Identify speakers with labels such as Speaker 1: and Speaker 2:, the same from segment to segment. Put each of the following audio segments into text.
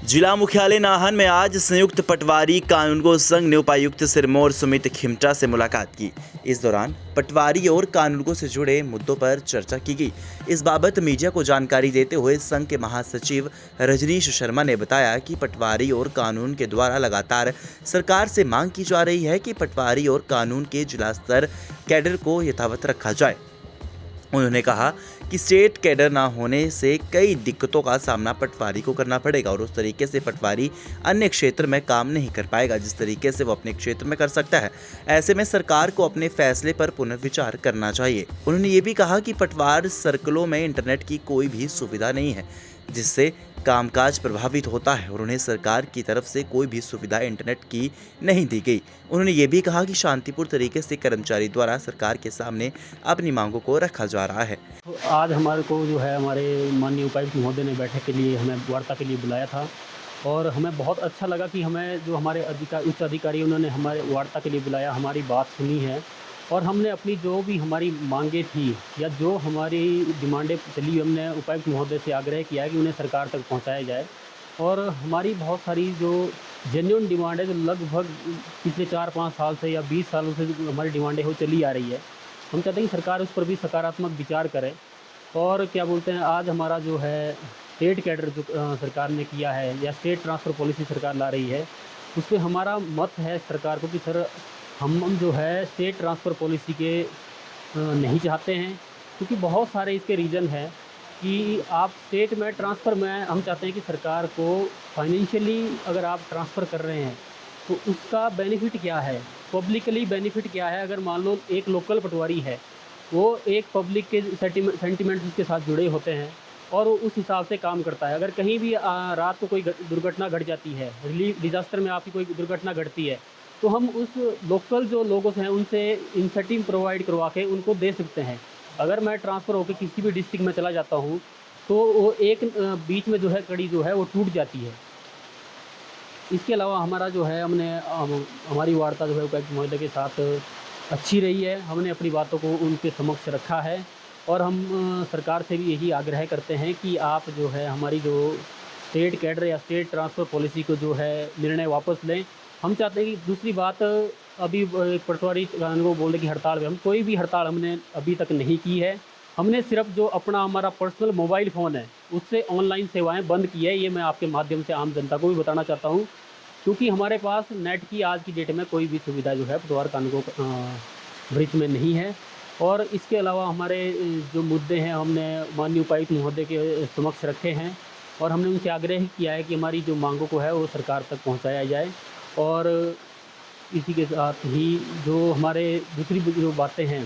Speaker 1: जिला मुख्यालय नाहन में आज संयुक्त पटवारी कानूनगो संघ ने उपायुक्त सिरमौर सुमित खिमटा से मुलाकात की। इस दौरान पटवारी और कानूनगो से जुड़े मुद्दों पर चर्चा की गई। इस बाबत मीडिया को जानकारी देते हुए संघ के महासचिव रजनीश शर्मा ने बताया कि पटवारी और कानून के द्वारा लगातार सरकार से मांग की जा रही है कि पटवारी और कानून के जिला स्तर कैडर को यथावत रखा जाए। उन्होंने कहा कि स्टेट कैडर ना होने से कई दिक्कतों का सामना पटवारी को करना पड़ेगा और उस तरीके से पटवारी अन्य क्षेत्र में काम नहीं कर पाएगा जिस तरीके से वो अपने क्षेत्र में कर सकता है। ऐसे में सरकार को अपने फैसले पर पुनर्विचार करना चाहिए। उन्होंने ये भी कहा कि पटवार सर्कलों में इंटरनेट की कोई भी सुविधा नहीं है जिससे कामकाज प्रभावित होता है और उन्हें सरकार की तरफ से कोई भी सुविधा इंटरनेट की नहीं दी गई। उन्होंने ये भी कहा कि शांतिपूर्ण तरीके से कर्मचारी द्वारा सरकार के सामने अपनी मांगों को रखा जा रहा है।
Speaker 2: आज हमारे को जो है हमारे माननीय उपायुक्त महोदय ने बैठक के लिए हमें वार्ता के लिए बुलाया था और हमें बहुत अच्छा लगा कि हमें जो हमारे उच्च अधिकारी उन्होंने हमारे वार्ता के लिए बुलाया, हमारी बात सुनी है और हमने अपनी जो भी हमारी मांगे थी या जो हमारी डिमांडें चली, हमने उपायुक्त महोदय से आग्रह किया है कि उन्हें सरकार तक पहुंचाया जाए। और हमारी बहुत सारी जो जेन्युइन डिमांड है, जो लगभग पिछले 4-5 साल से या 20 सालों से जो हमारी डिमांडें वो चली आ रही है, हम चाहते हैं कि सरकार उस पर भी सकारात्मक विचार करे। और क्या बोलते हैं, आज हमारा जो है स्टेट कैडर जो सरकार ने किया है या स्टेट ट्रांसफ़र पॉलिसी सरकार ला रही है, उस पर हमारा मत है सरकार को कि सर हम जो है स्टेट ट्रांसफ़र पॉलिसी के नहीं चाहते हैं, क्योंकि बहुत सारे इसके रीज़न हैं कि आप स्टेट में ट्रांसफ़र में हम चाहते हैं कि सरकार को फाइनेंशियली अगर आप ट्रांसफ़र कर रहे हैं तो उसका बेनिफिट क्या है, पब्लिकली बेनिफिट क्या है। अगर मान लो एक लोकल पटवारी है, वो एक पब्लिक के सेंटिमेंट्स उसके साथ जुड़े होते हैं और वो उस हिसाब से काम करता है। अगर कहीं भी रात को कोई दुर्घटना घट जाती है, रिलीफ डिज़ास्टर में आपकी कोई दुर्घटना घटती है, तो हम उस लोकल जो लोगों से हैं उनसे इंसेंटिव प्रोवाइड करवा के उनको दे सकते हैं। अगर मैं ट्रांसफ़र होकर किसी भी डिस्ट्रिक्ट में चला जाता हूँ तो वो एक बीच में जो है कड़ी जो है वो टूट जाती है। इसके अलावा हमारा जो है हमारी वार्ता जो है उपायुक्त महोदय के साथ अच्छी रही है। हमने अपनी बातों को उनके समक्ष रखा है और हम सरकार से भी यही आग्रह करते हैं कि आप जो है हमारी जो स्टेट कैडर या स्टेट ट्रांसफ़र पॉलिसी को जो है निर्णय वापस लें। हम चाहते हैं कि दूसरी बात, अभी पटवारी को बोल रहे कि हड़ताल में, हम कोई भी हड़ताल हमने अभी तक नहीं की है। हमने सिर्फ जो अपना हमारा पर्सनल मोबाइल फ़ोन है उससे ऑनलाइन सेवाएं बंद की है। ये मैं आपके माध्यम से आम जनता को भी बताना चाहता हूँ, क्योंकि हमारे पास नेट की आज की डेट में कोई भी सुविधा जो है पटवार कानून को ब्रीच में नहीं है। और इसके अलावा हमारे जो मुद्दे हैं हमने माननीय उपायुक्त महोदय के समक्ष रखे हैं और हमने उनसे आग्रह किया है कि हमारी जो मांगों को है वो सरकार तक पहुंचाया जाए। और इसी के साथ ही जो हमारे दूसरी जो बातें हैं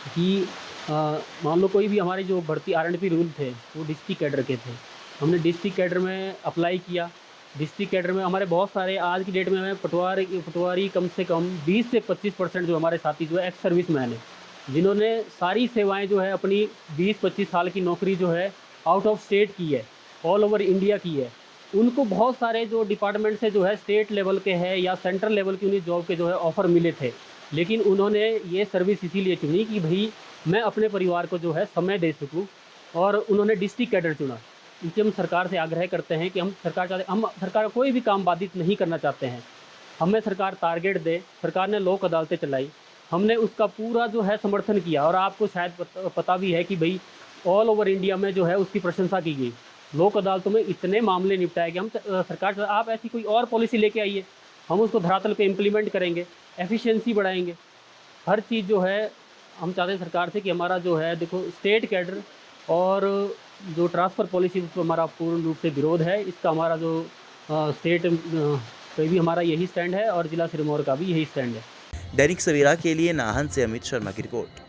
Speaker 2: कि मान लो कोई भी हमारे जो भर्ती आरएनपी रूल थे वो डिस्ट्रिक्ट कैडर के थे, हमने डिस्ट्रिक्ट कैडर में अप्लाई किया। डिस्ट्रिक्ट कैडर में हमारे बहुत सारे आज की डेट में हमें पटवारी कम से कम 20 से 25% जो हमारे साथी जो है एक्स सर्विस मैन है, जिन्होंने सारी सेवाएं जो है अपनी 20-25 साल की नौकरी जो है आउट ऑफ स्टेट की है, ऑल ओवर इंडिया की है। उनको बहुत सारे जो डिपार्टमेंट से जो है स्टेट लेवल के है या सेंट्रल लेवल की उन्हें जॉब के जो है ऑफ़र मिले थे, लेकिन उन्होंने ये सर्विस इसीलिए चुनी कि भाई मैं अपने परिवार को जो है समय दे सकूं, और उन्होंने डिस्ट्रिक्ट कैडर चुना। इसलिए हम सरकार से आग्रह करते हैं कि हम सरकार कोई भी काम बाधित नहीं करना चाहते हैं। हमें सरकार टारगेट दे। सरकार ने लोक अदालतें चलाई, हमने उसका पूरा जो है समर्थन किया और आपको शायद पता भी है कि भाई ऑल ओवर इंडिया में जो है उसकी प्रशंसा की गई। लोक अदालतों में इतने मामले निपटाए कि हम सरकार से आप ऐसी कोई और पॉलिसी लेके आइए, हम उसको धरातल पे इम्प्लीमेंट करेंगे, एफिशिएंसी बढ़ाएंगे। हर चीज़ जो है हम चाहते हैं सरकार से कि हमारा जो है देखो स्टेट कैडर और जो ट्रांसफ़र पॉलिसी उस पर हमारा पूर्ण रूप से विरोध है। इसका हमारा जो स्टेट पे भी हमारा यही स्टैंड है और जिला सिरमौर का भी यही स्टैंड है।
Speaker 1: दैनिक सवेरा के लिए नाहन से अमित शर्मा की रिपोर्ट।